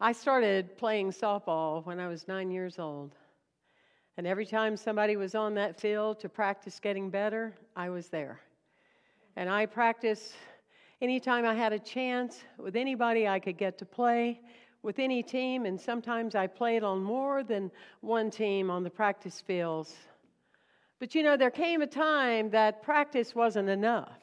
I started playing softball when I was 9 years old. And every time somebody was on that field to practice getting better, I was there. And I practiced anytime I had a chance with anybody I could get to play, with any team, and sometimes I played on more than one team on the practice fields. But there came a time that practice wasn't enough.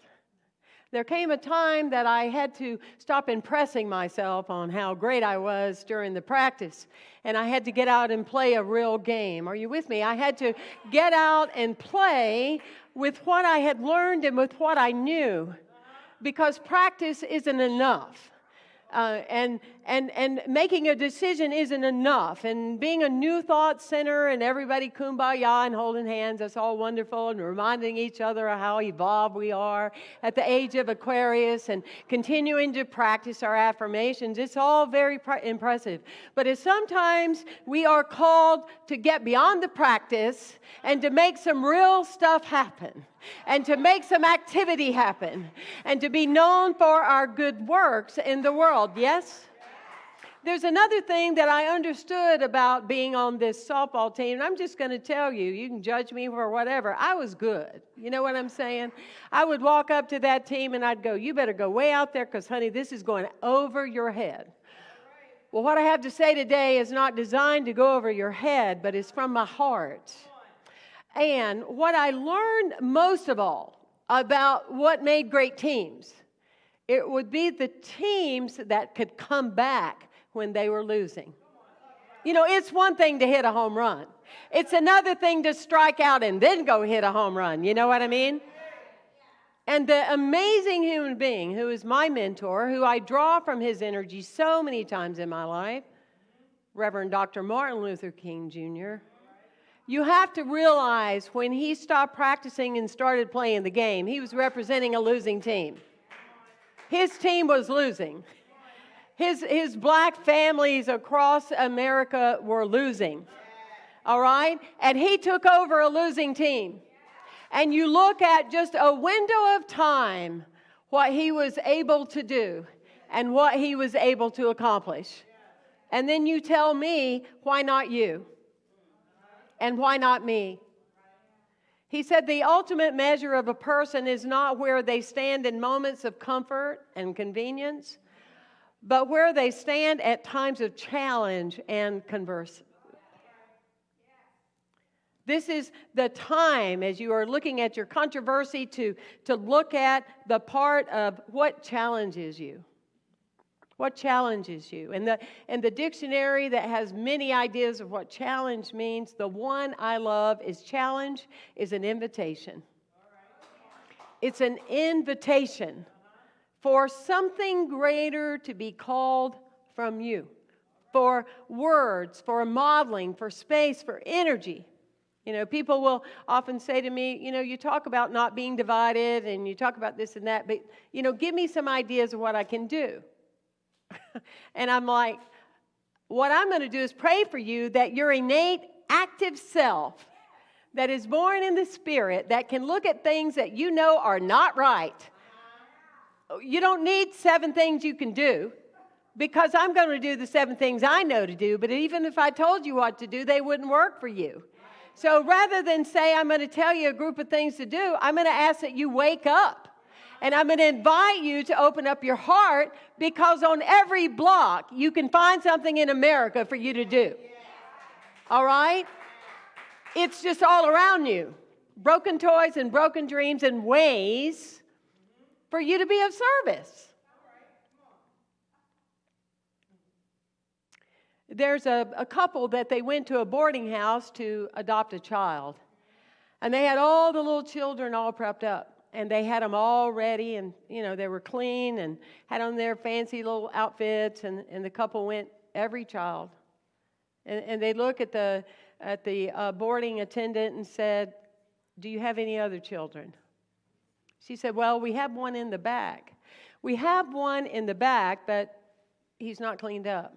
There came a time that I had to stop impressing myself on how great I was during the practice, and I had to get out and play a real game. Are you with me? I had to get out and play with what I had learned and with what I knew, because practice isn't enough. And making a decision isn't enough. And being a new thought center and everybody kumbaya and holding hands, that's all wonderful, and reminding each other of how evolved we are at the age of Aquarius and continuing to practice our affirmations. It's all very impressive. But sometimes we are called to get beyond the practice and to make some real stuff happen, and to make some activity happen, and to be known for our good works in the world. Yes? There's another thing that I understood about being on this softball team, and I'm just going to tell you, you can judge me for whatever. I was good. You know what I'm saying? I would walk up to that team and I'd go, you better go way out there because, honey, this is going over your head. Well, what I have to say today is not designed to go over your head, but it's from my heart. And what I learned most of all about what made great teams, it would be the teams that could come back when they were losing. It's one thing to hit a home run. It's another thing to strike out and then go hit a home run. You know what I mean? And the amazing human being who is my mentor, who I draw from his energy so many times in my life, Reverend Dr. Martin Luther King Jr., you have to realize when he stopped practicing and started playing the game, he was representing a losing team. His team was losing. His black families across America were losing. All right? And he took over a losing team. And you look at just a window of time, what he was able to do and what he was able to accomplish. And then you tell me, why not you? And why not me? He said the ultimate measure of a person is not where they stand in moments of comfort and convenience, but where they stand at times of challenge and converse. This is the time, as you are looking at your controversy, to look at the part of what challenges you. What challenges you? And the dictionary that has many ideas of what challenge means, the one I love is challenge is an invitation. It's an invitation for something greater to be called from you. For words, for modeling, for space, for energy. People will often say to me, you talk about not being divided and you talk about this and that, but, give me some ideas of what I can do. And I'm like, what I'm going to do is pray for you that your innate active self that is born in the Spirit, that can look at things that you know are not right. You don't need 7 things you can do, because I'm going to do the 7 things I know to do, but even if I told you what to do, they wouldn't work for you. So rather than say I'm going to tell you a group of things to do, I'm going to ask that you wake up. And I'm going to invite you to open up your heart, because on every block you can find something in America for you to do. All right? It's just all around you. Broken toys and broken dreams and ways for you to be of service. There's a couple that they went to a boarding house to adopt a child. And they had all the little children all prepped up. And they had them all ready, and, they were clean and had on their fancy little outfits, and the couple went, every child. And they look at the boarding attendant and said, do you have any other children? She said, well, we have one in the back. We have one in the back, but he's not cleaned up.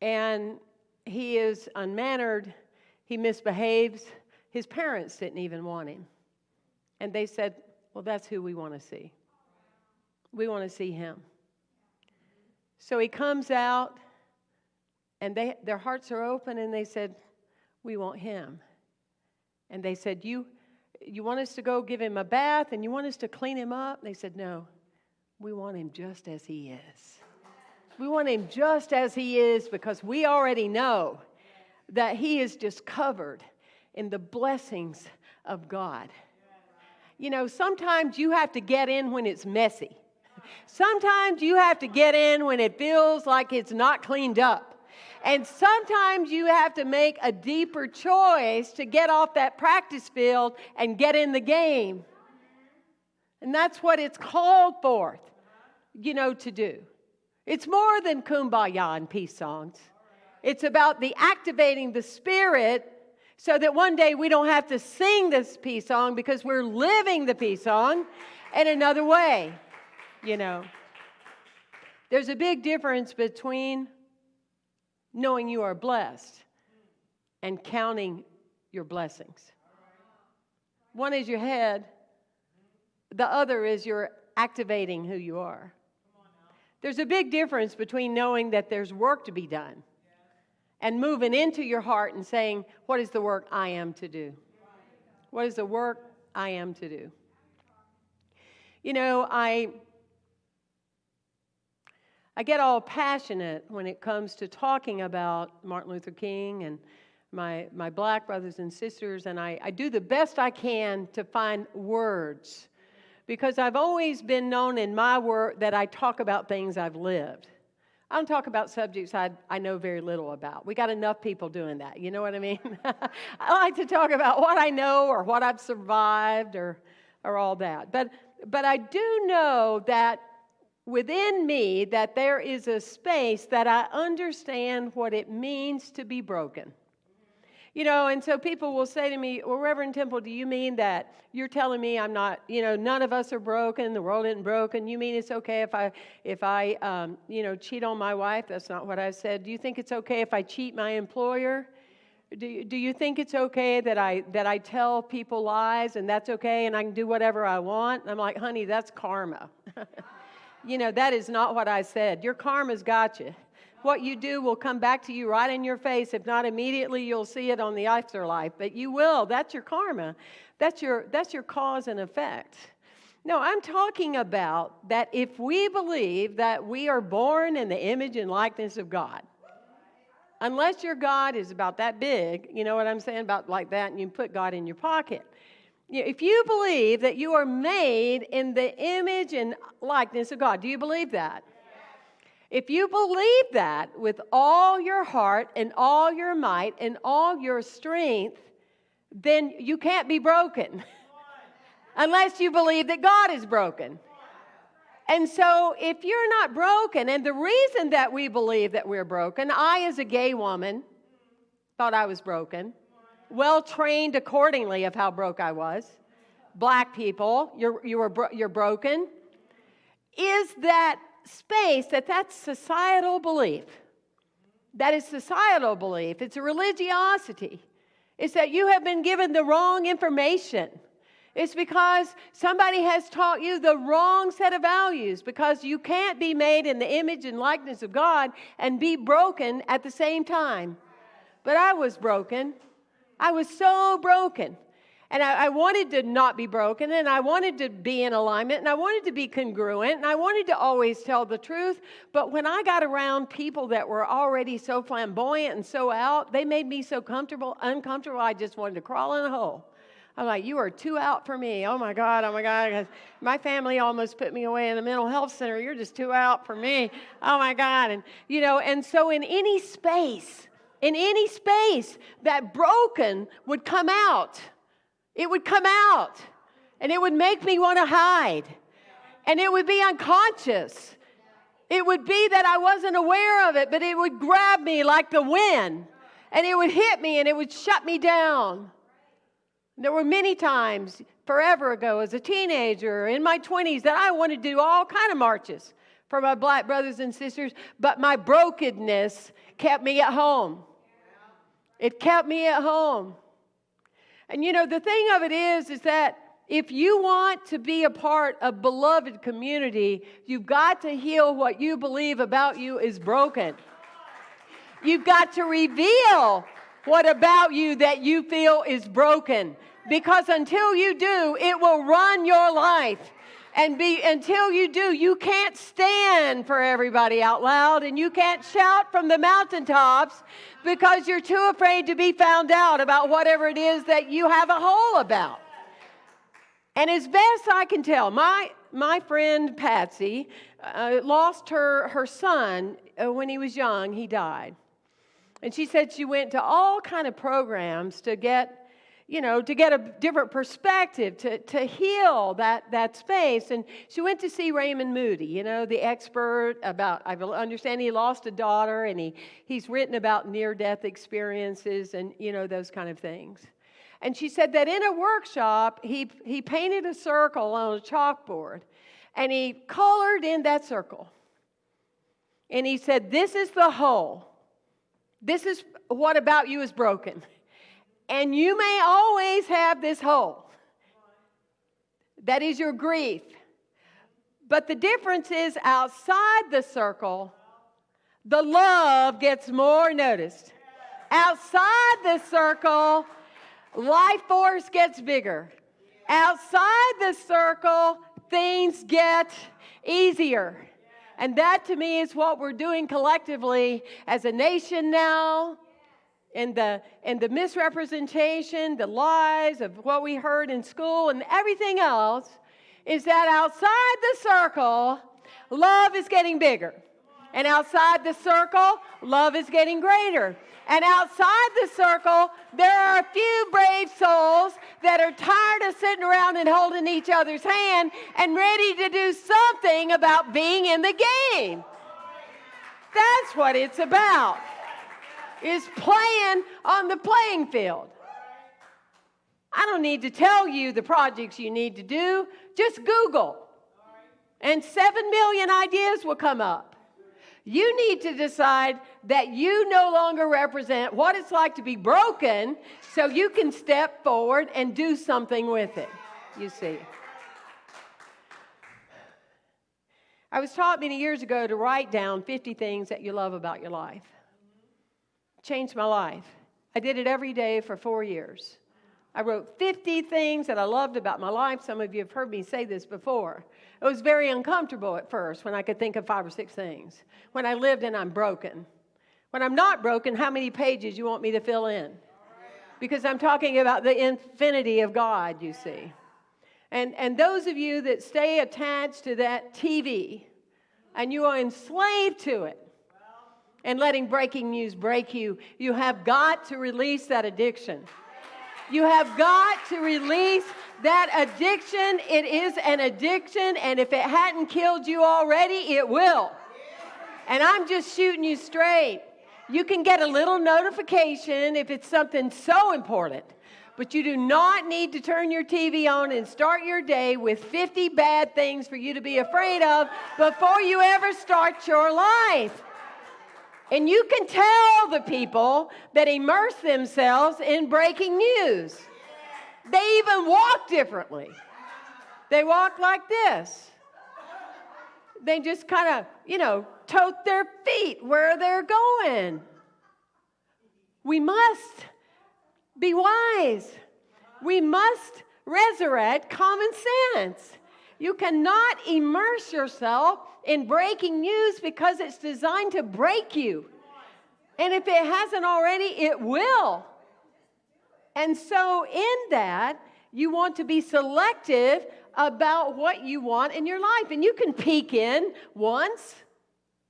And he is unmannered. He misbehaves. His parents didn't even want him. And they said, well, that's who we want to see. We want to see him. So he comes out, And their hearts are open, and they said, we want him. And they said, you want us to go give him a bath, and you want us to clean him up? And they said, no, we want him just as he is. We want him just as he is, because we already know that he is just covered in the blessings of God. You know, sometimes you have to get in when it's messy. Sometimes you have to get in when it feels like it's not cleaned up. And sometimes you have to make a deeper choice to get off that practice field and get in the game. And that's what it's called for, to do. It's more than kumbaya and peace songs. It's about the activating the Spirit so that one day we don't have to sing this peace song, because we're living the peace song in another way. There's a big difference between knowing you are blessed and counting your blessings. One is your head. The other is you're activating who you are. There's a big difference between knowing that there's work to be done and moving into your heart and saying, what is the work I am to do? What is the work I am to do? I get all passionate when it comes to talking about Martin Luther King and my black brothers and sisters, and I do the best I can to find words, because I've always been known in my work that I talk about things I've lived. I don't talk about subjects I know very little about. We got enough people doing that, you know what I mean? I like to talk about what I know or what I've survived or all that. But I do know that within me that there is a space that I understand what it means to be broken. And so people will say to me, well, Reverend Temple, do you mean that you're telling me I'm not, none of us are broken, the world isn't broken? You mean it's okay if I cheat on my wife? That's not what I said. Do you think it's okay if I cheat my employer? Do you think it's okay that I tell people lies and that's okay and I can do whatever I want? And I'm like, honey, that's karma. That is not what I said. Your karma's got you. What you do will come back to you right in your face. If not immediately, you'll see it on the afterlife. But you will. That's your karma. That's your cause and effect. No, I'm talking about that if we believe that we are born in the image and likeness of God, unless your God is about that big, you know what I'm saying, about like that, and you put God in your pocket. If you believe that you are made in the image and likeness of God, do you believe that? If you believe that with all your heart and all your might and all your strength, then you can't be broken unless you believe that God is broken. And so if you're not broken, and the reason that we believe that we're broken, I as a gay woman thought I was broken, well trained accordingly of how broke I was. Black people, you're broken. Is that space that's societal belief? That is societal belief. It's a religiosity. It's that you have been given the wrong information. It's because somebody has taught you the wrong set of values, because you can't be made in the image and likeness of God and be broken at the same time. But I was broken. I was so broken. And I wanted to not be broken, and I wanted to be in alignment, and I wanted to be congruent, and I wanted to always tell the truth. But when I got around people that were already so flamboyant and so out, they made me so uncomfortable, I just wanted to crawl in a hole. I'm like, you are too out for me. Oh my God. My family almost put me away in a mental health center. You're just too out for me. Oh my God. And so in any space, that broken would come out. It would come out, and it would make me want to hide, and it would be unconscious. It would be that I wasn't aware of it, but it would grab me like the wind, and it would hit me, and it would shut me down. There were many times forever ago as a teenager in my 20s that I wanted to do all kind of marches for my black brothers and sisters, but my brokenness kept me at home. It kept me at home. And the thing of it is that if you want to be a part of beloved community, you've got to heal what you believe about you is broken. You've got to reveal what about you that you feel is broken. Because until you do, it will run your life. And until you do, you can't stand for everybody out loud, and you can't shout from the mountaintops because you're too afraid to be found out about whatever it is that you have a hole about. And as best I can tell, my friend Patsy lost her son when he was young. He died. And she said she went to all kind of programs to get a different perspective, to heal that space. And she went to see Raymond Moody, the expert about, I understand he lost a daughter, and he's written about near-death experiences and, those kind of things. And she said that in a workshop, he painted a circle on a chalkboard, and he colored in that circle. And he said, this is the hole. This is what about you is broken. And you may always have this hole. That is your grief. But the difference is outside the circle, the love gets more noticed. Outside the circle, life force gets bigger. Outside the circle, things get easier. And that to me is what we're doing collectively as a nation now. And the misrepresentation, the lies of what we heard in school and everything else is that outside the circle, love is getting bigger. And outside the circle, love is getting greater. And outside the circle, there are a few brave souls that are tired of sitting around and holding each other's hand and ready to do something about being in the game. That's what it's about. Is playing on the playing field. I don't need to tell you the projects you need to do. Just Google. And 7 million ideas will come up. You need to decide that you no longer represent what it's like to be broken, so you can step forward and do something with it, you see. I was taught many years ago to write down 50 things that you love about your life. Changed my life. I did it every day for 4 years. I wrote 50 things that I loved about my life. Some of you have heard me say this before. It was very uncomfortable at first when I could think of 5 or 6 things. When I lived and I'm broken. When I'm not broken, how many pages you want me to fill in? Because I'm talking about the infinity of God, you see. And those of you that stay attached to that TV and you are enslaved to it, and letting breaking news break you, you have got to release that addiction. You have got to release that addiction. It is an addiction, and if it hadn't killed you already, it will. And I'm just shooting you straight. You can get a little notification if it's something so important, but you do not need to turn your TV on and start your day with 50 bad things for you to be afraid of before you ever start your life. And you can tell the people that immerse themselves in breaking news. They even walk differently. They walk like this. They just kind of, tote their feet where they're going. We must be wise. We must resurrect common sense. You cannot immerse yourself in breaking news because it's designed to break you. And if it hasn't already, it will. And so in that, you want to be selective about what you want in your life. And you can peek in once.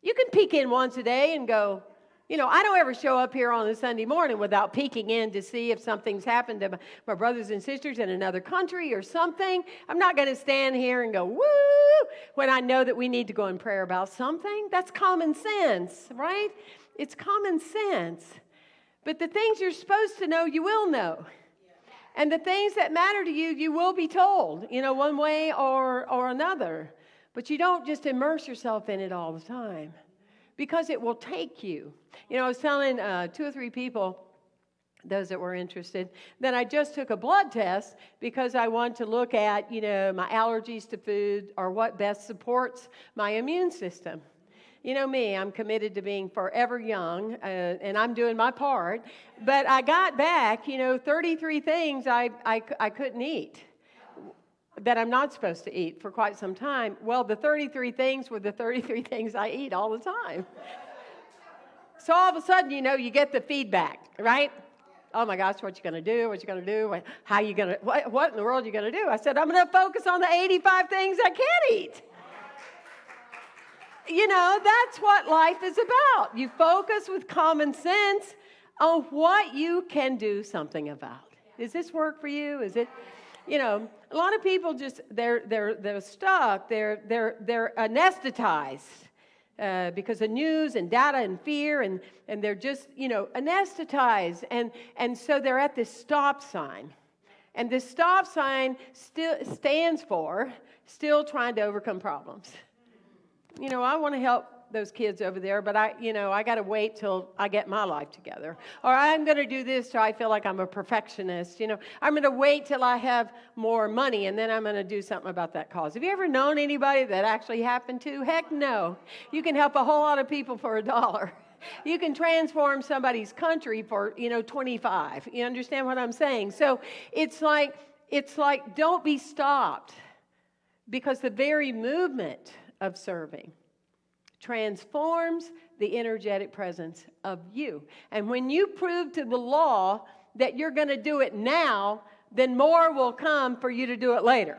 You can peek in once a day and go, I don't ever show up here on a Sunday morning without peeking in to see if something's happened to my brothers and sisters in another country or something. I'm not going to stand here and go, woo, when I know that we need to go in prayer about something. That's common sense, right? It's common sense. But the things you're supposed to know, you will know. And the things that matter to you, you will be told, one way or another. But you don't just immerse yourself in it all the time. Because it will take you. I was telling 2 or 3 people, those that were interested, that I just took a blood test because I want to look at, my allergies to food or what best supports my immune system. You know me, I'm committed to being forever young, and I'm doing my part. But I got back, 33 things I couldn't eat that I'm not supposed to eat for quite some time. Well, the 33 things were the 33 things I eat all the time. So all of a sudden, you get the feedback, right? Oh my gosh, what you going to do? What you going to do? How you going to, what in the world are you going to do? I said, I'm going to focus on the 85 things I can eat. That's what life is about. You focus with common sense on what you can do something about. Does this work for you? Is it, a lot of people just, they're stuck. They're anesthetized because of news and data and fear, and they're just, anesthetized. And so they're at this stop sign. And this stop sign still stands for still trying to overcome problems. I want to help those kids over there, but I got to wait till I get my life together. Or I'm going to do this so I feel like I'm a perfectionist. I'm going to wait till I have more money, and then I'm going to do something about that cause. Have you ever known anybody that actually happened to? Heck no. You can help a whole lot of people for $1. You can transform somebody's country for, 25. You understand what I'm saying? So it's like don't be stopped, because the very movement of serving transforms the energetic presence of you. And when you prove to the law that you're going to do it now, then more will come for you to do it later.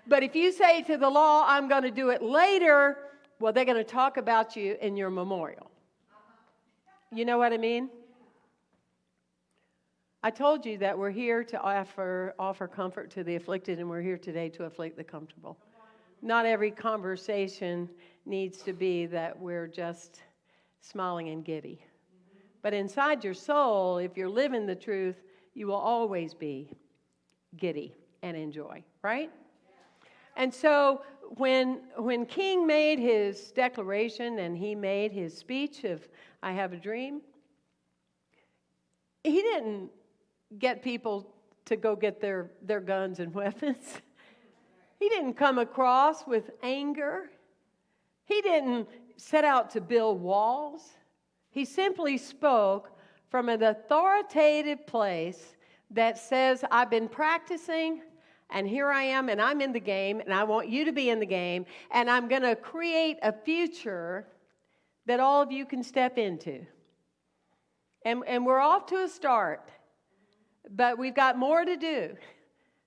But if you say to the law, I'm going to do it later, well, they're going to talk about you in your memorial. You know what I mean? I told you that we're here to offer comfort to the afflicted, and we're here today to afflict the comfortable. Not every conversation needs to be that we're just smiling and giddy. But inside your soul, if you're living the truth, you will always be giddy and enjoy, right? And so when King made his declaration and he made his speech of, I have a dream, he didn't get people to go get their guns and weapons. He didn't come across with anger. He didn't set out to build walls. He simply spoke from an authoritative place that says, I've been practicing, and here I am, and I'm in the game, and I want you to be in the game, and I'm going to create a future that all of you can step into. And we're off to a start, but we've got more to do,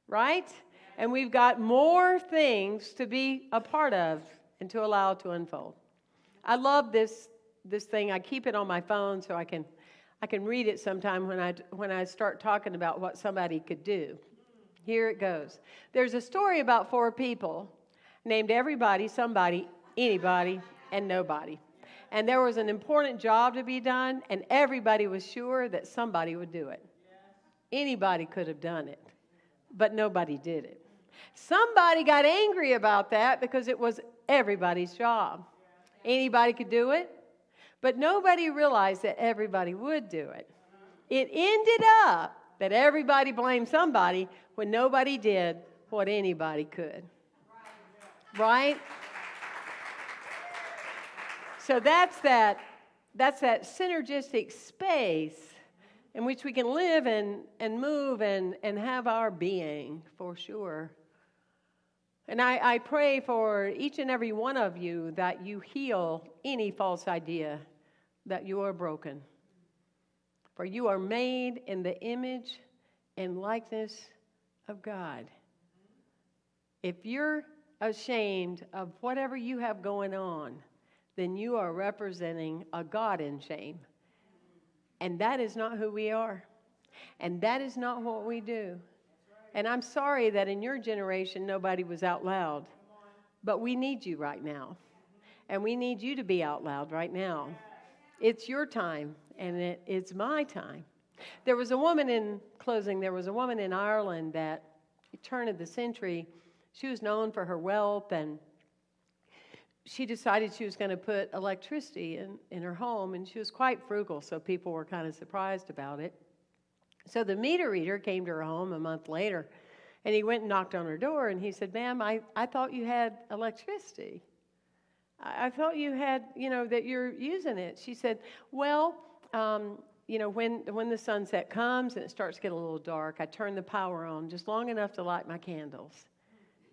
right? And we've got more things to be a part of and to allow to unfold. I love this thing. I keep it on my phone so I can read it sometime when I start talking about what somebody could do. Here it goes. There's a story about 4 people named everybody, somebody, anybody, and nobody. And there was an important job to be done, and everybody was sure that somebody would do it. Anybody could have done it, but nobody did it. Somebody got angry about that because it was everybody's job. Anybody could do it, but nobody realized that everybody would do it. It ended up that everybody blamed somebody when nobody did what anybody could. Right? So that's that synergistic space in which we can live and move and have our being, for sure. And I pray for each and every one of you that you heal any false idea that you are broken. For you are made in the image and likeness of God. If you're ashamed of whatever you have going on, then you are representing a God in shame. And that is not who we are. And that is not what we do. And I'm sorry that in your generation nobody was out loud. But we need you right now. And we need you to be out loud right now. It's your time, and it's my time. There was a woman in Ireland that, at the turn of the century, she was known for her wealth, and she decided she was going to put electricity in her home, and she was quite frugal, so people were kind of surprised about it. So the meter reader came to her home a month later, and he went and knocked on her door, and he said, "Ma'am, I thought you had electricity." I thought you had, that you're using it. She said, well, when the sunset comes and it starts to get a little dark, I turn the power on just long enough to light my candles.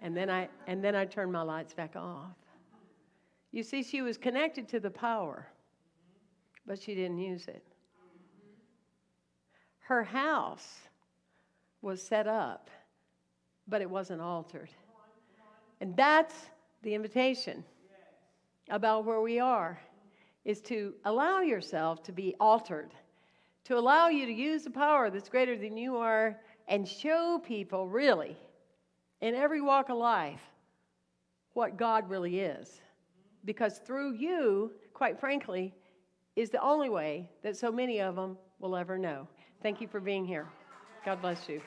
And then I turn my lights back off. You see, she was connected to the power, but she didn't use it. Her house was set up, but it wasn't altered. And that's the invitation about where we are, is to allow yourself to be altered, to allow you to use the power that's greater than you are and show people really, in every walk of life, what God really is. Because through you, quite frankly, is the only way that so many of them will ever know. Thank you for being here. God bless you.